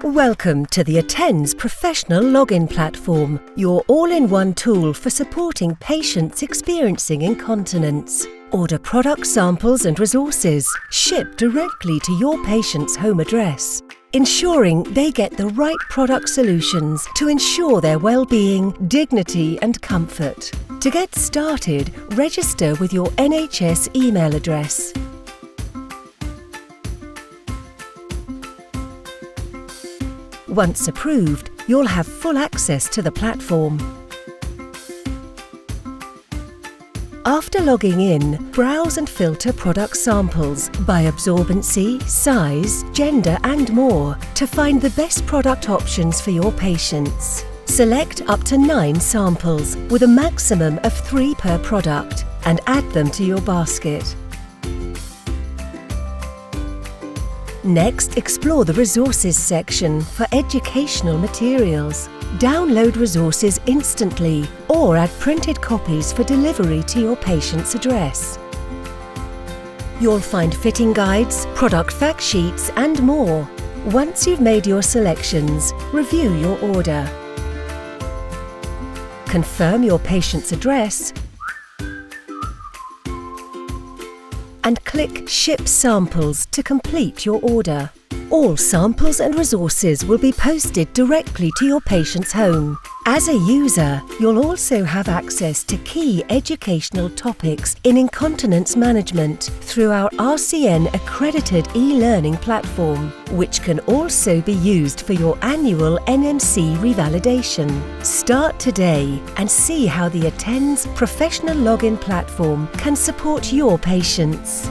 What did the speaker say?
Welcome to the Attend's professional login platform, your all-in-one tool for supporting patients experiencing incontinence. Order product samples and resources shipped directly to your patient's home address, ensuring they get the right product solutions to ensure their well-being, dignity and comfort. To get started, register with your NHS email address. Once approved, you'll have full access to the platform. After logging in, browse and filter product samples by absorbency, size, gender and more to find the best product options for your patients. Select up to 9 samples with a maximum of 3 per product and add them to your basket. Next, explore the Resources section for educational materials. Download resources instantly or add printed copies for delivery to your patient's address. You'll find fitting guides, product fact sheets and more. Once you've made your selections, review your order. Confirm your patient's address and click Ship Samples to complete your order. All samples and resources will be posted directly to your patient's home. As a user, you'll also have access to key educational topics in incontinence management through our RCN-accredited eLearning platform, which can also be used for your annual NMC revalidation. Start today and see how the Attend's professional login platform can support your patients.